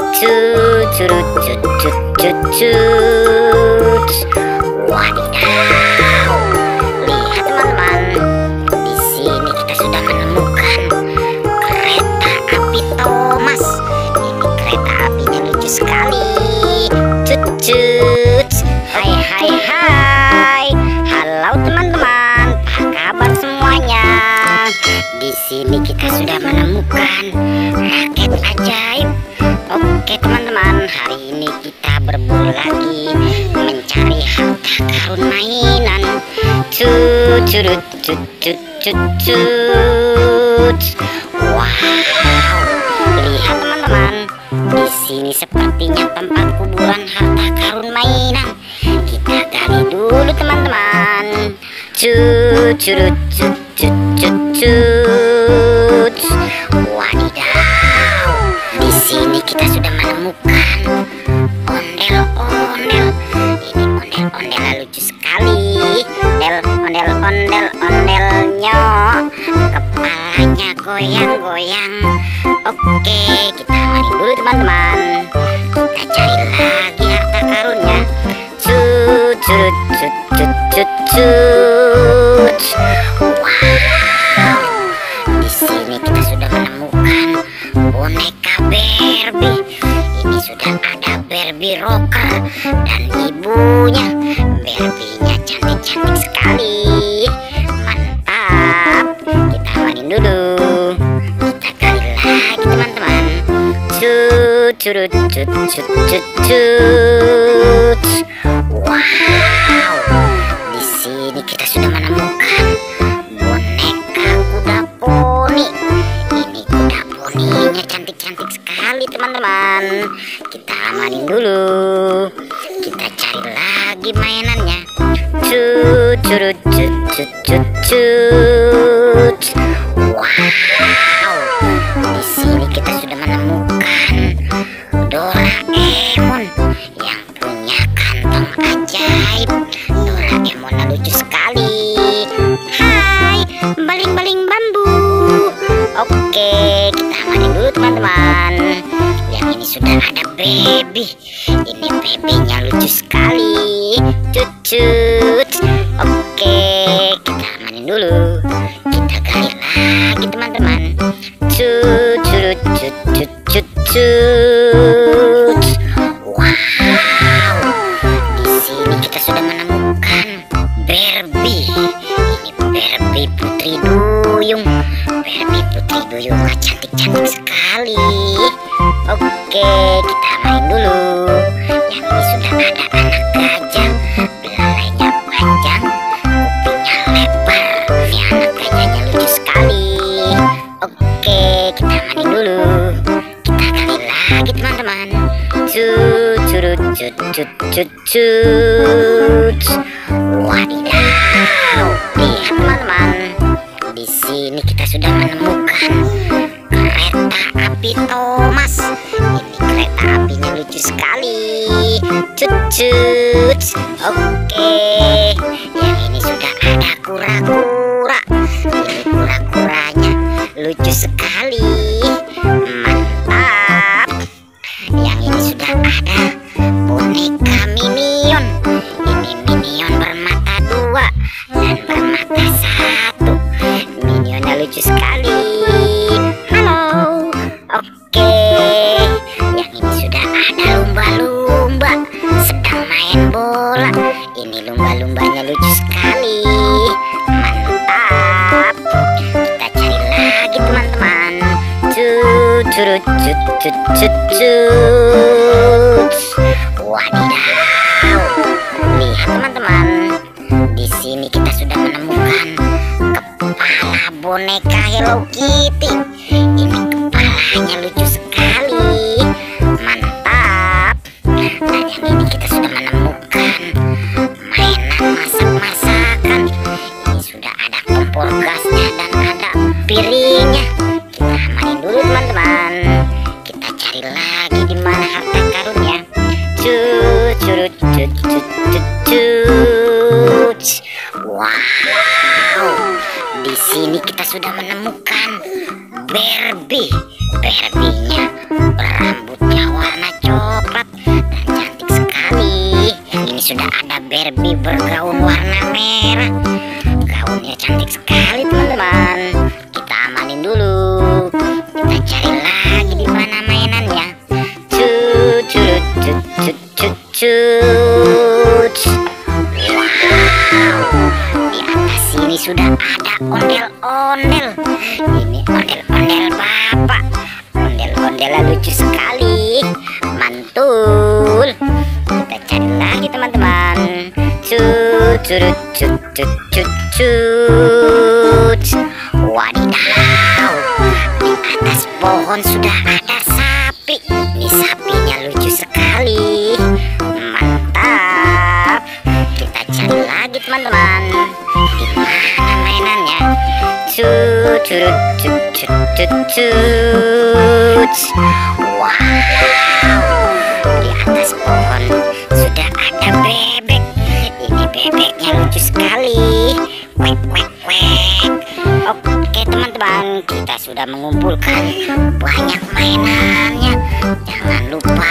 Curut cut cut cut cut. Wadidaw, lihat teman-teman, di sini kita sudah menemukan kereta api Thomas. Ini kereta apinya lucu sekali. Cut cut. Hai hai hai. Halo teman-teman, apa kabar semuanya? Di sini kita sudah menemukan raket ajaib. Oke teman-teman, hari ini kita berburu lagi mencari harta karun mainan. Curut cut cut cut cut. Wow, lihat teman-teman, di sini sepertinya tempat kuburan harta karun mainan. Kita gali dulu teman-teman. Curut cut cut cut cut. Wadidaw, di sini kita sudah menemukan ondel-ondel. Ini ondel-ondel lucu sekali. Ondel-ondelnya, kepalanya goyang-goyang. Oke, kita mari dulu teman-teman. Kita cari lagi harta karunnya. Cut cut cut cut cut cut. Wow, di sini kita sudah menemukan boneka Barbie. Ini sudah ada Barbie rocker dan ibunya. Barbie-nya cantik-cantik sekali. Mantap. Kita mainin dulu. Kita gali lagi teman-teman. Curut cut cut cut cut. Wow, di sini kita sudah menemukan boneka kuda poni. Ini kuda poninya cantik-cantik sekali teman-teman. Kita amanin dulu. Kita cari lagi mainannya. Curut cut cut cut cut. Wow, di sini kita sudah menemukan Doraemon yang punya kantong ajaib. Doraemonnya lucu sekali. Hai, baling-baling bambu. Oke, kita amanin dulu teman-teman. Yang ini sudah ada baby. Ini babynya lucu sekali. Cucut. Oke, kita amanin dulu. Kita gali lagi teman-teman. Curut cut cut cut cut. Wow, di sini kita sudah menemukan Barbie. Ini Barbie putri duyung. Barbie putri duyung cantik-cantik sekali. Oke, kita main dulu. Yang ini sudah ada anak gajah. Belalainya panjang, kupingnya lebar. Ini anak gajahnya lucu sekali. Oke, kita main dulu. Kita gali lagi teman-teman. Curut cut cut cut cut. Wadidaw, lihat teman-teman, di sini kita sudah menemukan kereta api Thomas. Ini kereta apinya lucu sekali. Cut. Oke, yang ini sudah ada kura-kura. Ini kura-kuranya lucu sekali. Mantap. Yang ini sudah ada boneka Minion. Ini Minion bermata dua dan bermata satu. Minionnya lucu sekali. Halo. Oke, yang ini sudah ada lumba-lumba sedang main bola. Ini lumba-lumbanya lucu sekali. Mantap. Kita cari lagi teman-teman. Curut cut cut cut cut. Wadidaw, lihat teman-teman, di sini kita sudah menemukan kepala boneka Hello Kitty. Ini kepalanya lucu sekali. Mantap. Dan yang ini kita sudah menemukan mainan masak-masakan. Ini sudah ada kompor gasnya dan ada piringnya. Kita amanin dulu teman-teman. Kita cari lagi di mana harta karunnya. Curut cut cut cut cut. Wow, di sini kita sudah menemukan Barbie. Barbie-nya berambutnya warna cut. Wow, di atas sini sudah ada ondel-ondel. Ini ondel-ondel bapak. Ondel-ondel lucu sekali, mantul. Kita cari lagi teman-teman. Cut, cut, cut, cut, cut, cut. Wadidaw, di atas pohon sudah ada sapi. Ini sapinya lucu sekali, mantap. Kita cari lagi teman-teman. Di mana mainannya? Cut, cut, cut, cut, cut, cut. Wow, di atas pohon sudah ada bebek. Ini bebeknya lucu sekali. Wek, wek, wek. Oke teman-teman, kita sudah mengumpulkan banyak mainannya. Jangan lupa